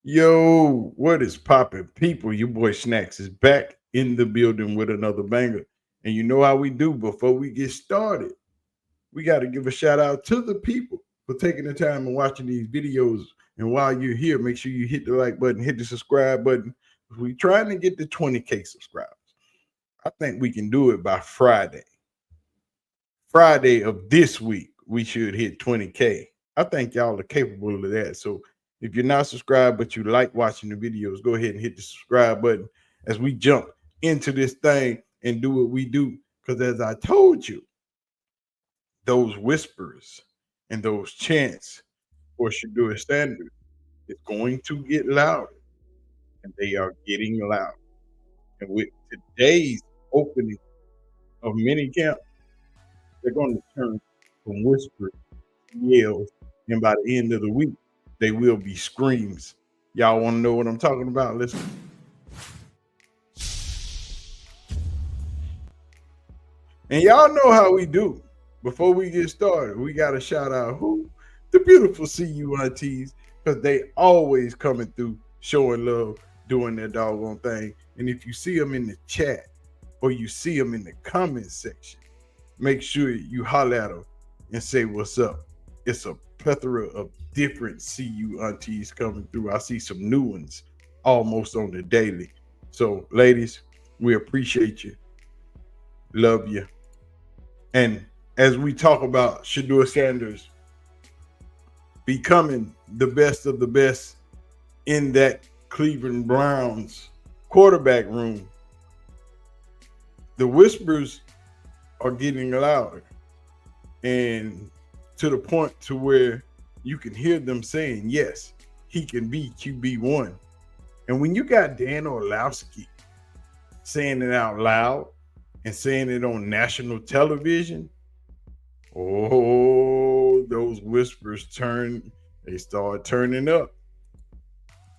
Yo, what is poppin', people? Your boy Snacks is back in the building with another banger. And you know how we do before we get started. We got to give a shout out to the people for taking the time and watching these videos. And while you're here, make sure you hit the like button, hit the subscribe button. We're trying to get to 20K subscribers. I think we can do it by Friday. Friday of this week, we should hit 20K. I think y'all are capable of that. So if you're not subscribed, but you like watching the videos, go ahead and hit the subscribe button as we jump into this thing and do what we do. Because as I told you, those whispers and those chants for Shedeur Sanders is going to get louder, and they are getting loud. And with today's opening of mini camp, they're going to turn from whispers to yells, and by the end of the week, they will be screams. Y'all want to know what I'm talking about? Listen. And y'all know how we do. Before we get started, we got to shout out who? The beautiful CU aunties, because they always coming through, showing love, doing their doggone thing. And if you see them in the chat or you see them in the comment section, make sure you holler at them and say what's up. It's a plethora of different CU aunties coming through. I see some new ones almost on the daily. So, ladies, we appreciate you, love you. And as we talk about Shedeur Sanders becoming the best of the best in that Cleveland Browns quarterback room, the whispers are getting louder, and to the point to where you can hear them saying, yes, he can be QB1. And when you got Dan Orlovsky saying it out loud and saying it on national television, oh, those whispers they start turning up.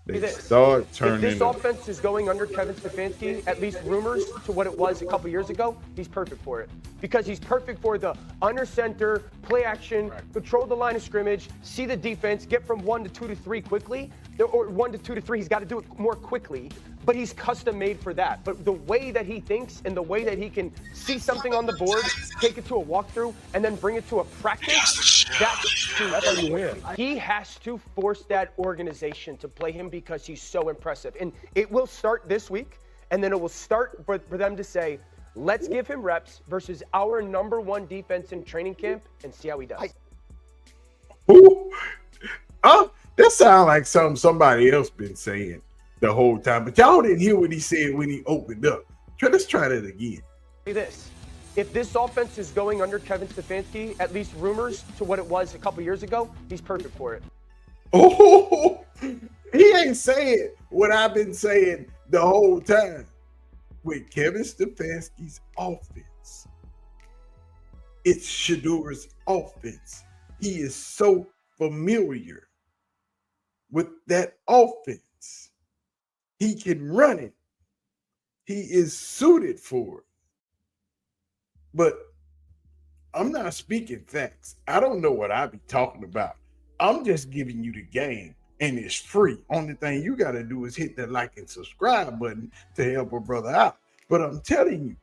They start turning If this up. offense is going under Kevin Stefanski, at least rumors to what it was a couple years ago, he's perfect for it. Because he's perfect for the under center, play action, control the line of scrimmage, see the defense, get from 1 to 2 to 3 quickly, or 1 to 2 to 3, he's got to do it more quickly. But he's custom made for that. But the way that he thinks and the way that he can see something on the board, take it to a walkthrough, and then bring it to a practice, that's how you win. He has to force that organization to play him because he's so impressive. And it will start this week, and then it will start for them to say, let's give him reps versus our number one defense in training camp and see how he does. Ooh. That sounds like something somebody else been saying the whole time. But y'all didn't hear what he said when he opened up. Let's try that again. Say this. If this offense is going under Kevin Stefanski, at least rumors to what it was a couple years ago, he's perfect for it. Oh, he ain't saying what I've been saying the whole time. With Kevin Stefanski's offense, it's Shedeur's offense. He is so familiar with that offense. He can run it. He is suited for it. But I'm not speaking facts. I don't know what I be talking about. I'm just giving you the game, and it's free. Only thing you got to do is hit that like and subscribe button to help a brother out. But I'm telling you,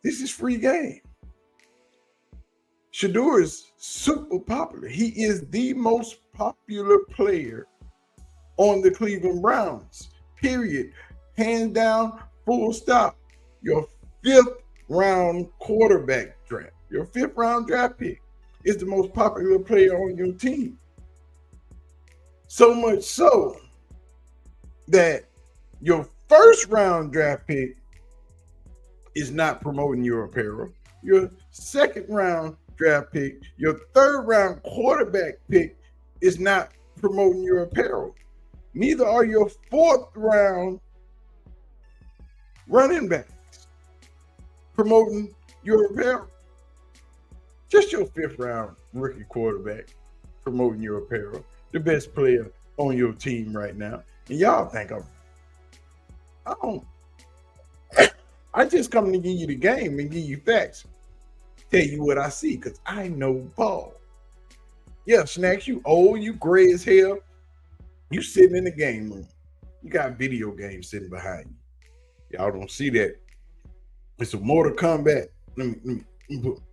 this is free game. Shedeur is super popular. He is the most popular player on the Cleveland Browns, period. Hands down, full stop. Your 5th round quarterback draft, your 5th round draft pick is the most popular player on your team. So much so that your 1st round draft pick is not promoting your apparel. Your 2nd round draft pick, your 3rd round quarterback pick is not promoting your apparel. Neither are your 4th round running backs promoting your apparel. Just your 5th round rookie quarterback promoting your apparel. The best player on your team right now. And y'all think I just come to give you the game and give you facts. Tell you what I see, because I know ball. Yeah, Snacks, you old, you gray as hell. You sitting in the game room. You got video games sitting behind you. Y'all don't see that. It's a Mortal Kombat.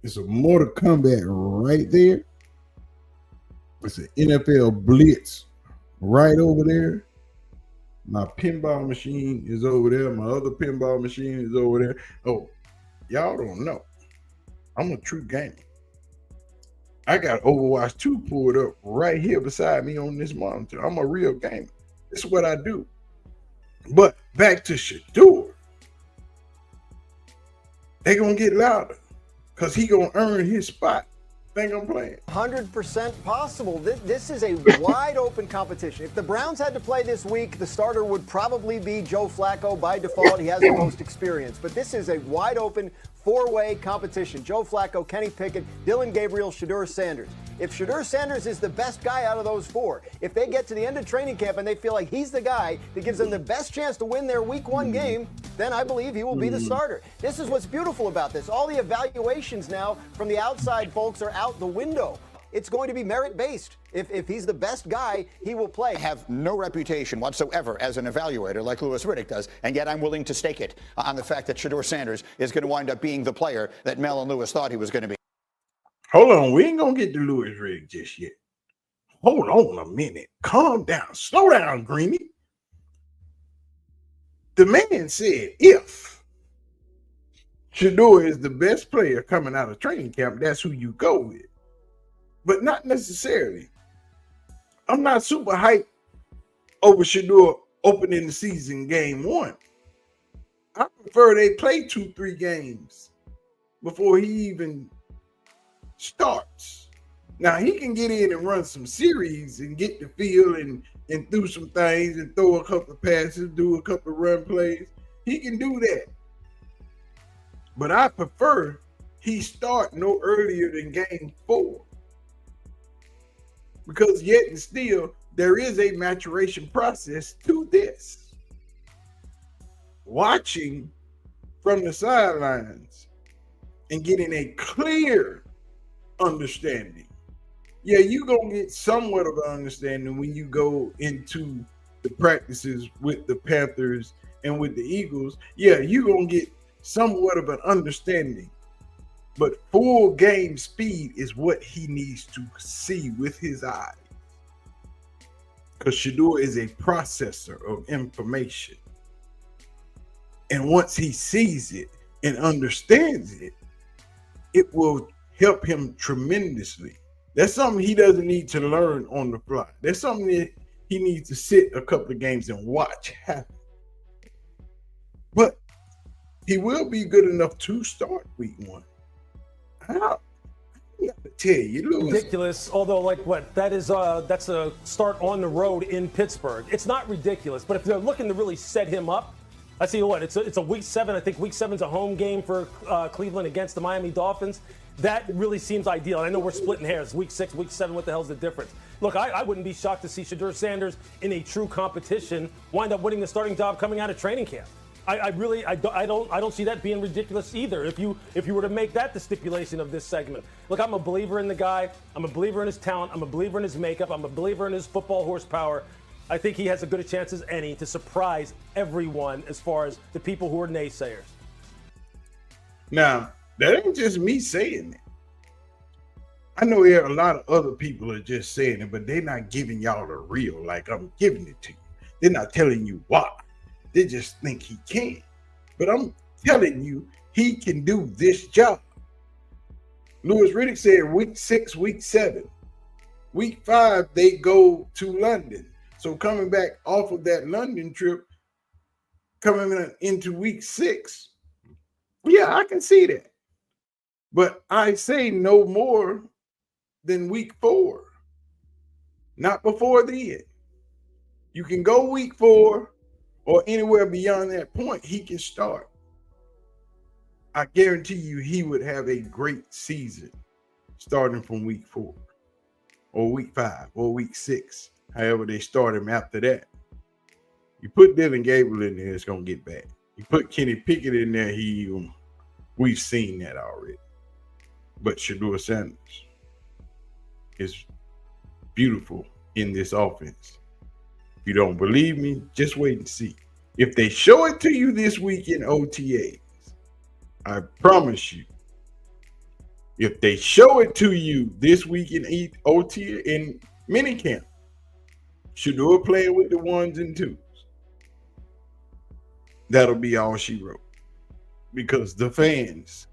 It's a Mortal Kombat right there. It's an NFL Blitz right over there. My pinball machine is over there. My other pinball machine is over there. Oh, y'all don't know. I'm a true gamer. I got Overwatch 2 pulled up right here beside me on this monitor. I'm a real gamer. This is what I do. But back to Shedeur. They gonna get louder because he gonna earn his spot. Think I'm playing? 100% possible. This is a wide open competition. If the Browns had to play this week, the starter would probably be Joe Flacco by default. He has the most experience. But this is a wide open four-way competition. Joe Flacco, Kenny Pickett, Dylan Gabriel, Shedeur Sanders. If Shedeur Sanders is the best guy out of those four, if they get to the end of training camp and they feel like he's the guy that gives them the best chance to win their week one game, then I believe he will be the starter. This is what's beautiful about this. All the evaluations now from the outside folks are out the window. It's going to be merit-based. If he's the best guy, he will play. I have no reputation whatsoever as an evaluator like Louis Riddick does, and yet I'm willing to stake it on the fact that Shedeur Sanders is going to wind up being the player that Mel and Louis thought he was going to be. Hold on, we ain't gonna get to Louis Riddick just yet. Hold on a minute. Calm down. Slow down, Greeny. The man said if Shedeur is the best player coming out of training camp, that's who you go with. But not necessarily. I'm not super hyped over Shedeur opening the season game one. I prefer they play 2-3 games before he even starts. Now he can get in and run some series and get the feel and do some things and throw a couple of passes, do a couple of run plays. He can do that. But I prefer he start no earlier than game 4. Because yet and still, there is a maturation process to this. Watching from the sidelines and getting a clear understanding. Yeah, you're going to get somewhat of an understanding when you go into the practices with the Panthers and with the Eagles. Yeah, you're going to get somewhat of an understanding. But full game speed is what he needs to see with his eyes. Because Shedeur is a processor of information. And once he sees it and understands it, it will help him tremendously. That's something he doesn't need to learn on the fly. That's something that he needs to sit a couple of games and watch happen. But he will be good enough to start week 1. I got to tell you, Louis. Ridiculous. Although, like, what that is, that's a start on the road in Pittsburgh. It's not ridiculous, but if they're looking to really set him up, I see what it's a week 7. I think week 7's a home game for Cleveland against the Miami Dolphins. That really seems ideal. I know we're splitting hairs. Week 6, week 7. What the hell's the difference? Look, I wouldn't be shocked to see Shedeur Sanders in a true competition wind up winning the starting job coming out of training camp. I don't see that being ridiculous either. If you were to make that the stipulation of this segment. Look, I'm a believer in the guy. I'm a believer in his talent. I'm a believer in his makeup. I'm a believer in his football horsepower. I think he has as good a chance as any to surprise everyone as far as the people who are naysayers. Now, that ain't just me saying it. I know there are a lot of other people are just saying it, but they're not giving y'all the real like I'm giving it to you. They're not telling you why. They just think he can. But I'm telling you, he can do this job. Louis Riddick said week 6, week 7. Week 5, they go to London. So coming back off of that London trip, coming into week 6, yeah, I can see that. But I say no more than week 4. Not before then. You can go week 4 or anywhere beyond that point, he can start. I guarantee you he would have a great season starting from week 4 or week 5 or week 6. However they start him after that. You put Dylan Gabriel in there, it's going to get bad. You put Kenny Pickett in there, we've seen that already. But Shedeur Sanders is beautiful in this offense. you don't believe me, just wait and see. If they show it to you this week in OTAs, I promise you, if they show it to you this week in OTA in minicamp, Shedeur playing with the 1s and 2s, that'll be all she wrote. Because the fans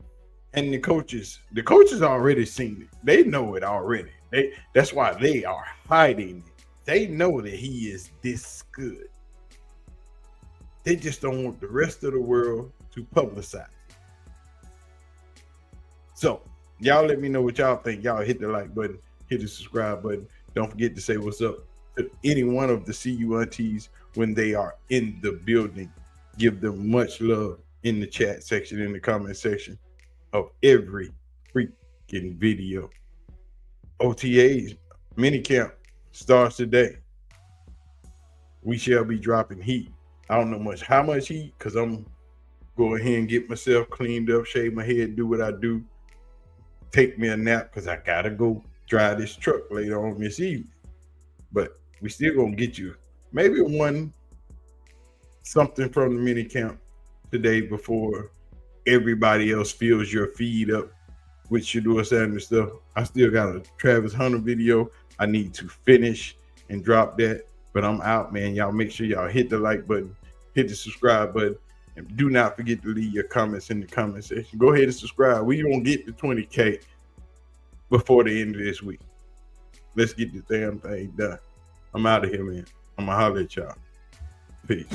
and the coaches already seen it. They know it already. That's why they are hiding it. They know that he is this good. They just don't want the rest of the world to publicize it. So, y'all let me know what y'all think. Y'all hit the like button, hit the subscribe button. Don't forget to say what's up to any one of the CU aunties when they are in the building. Give them much love in the chat section, in the comment section of every freaking video. OTAs minicamp starts today. We shall be dropping heat. I don't know how much heat, because I'm go ahead and get myself cleaned up, shave my head, do what I do, take me a nap, because I gotta go drive this truck later on this evening. But we still gonna get you maybe something from the mini camp today before everybody else fills your feed up with Shedeur Sanders stuff. I still got a Travis Hunter video I need to finish and drop that. But I'm out, man. Y'all make sure y'all hit the like button, hit the subscribe button, and do not forget to leave your comments in the comment section. Go ahead and subscribe. We gonna get to 20K before the end of this week. Let's get the damn thing done. I'm out of here, man. I'm gonna holler at y'all. Peace.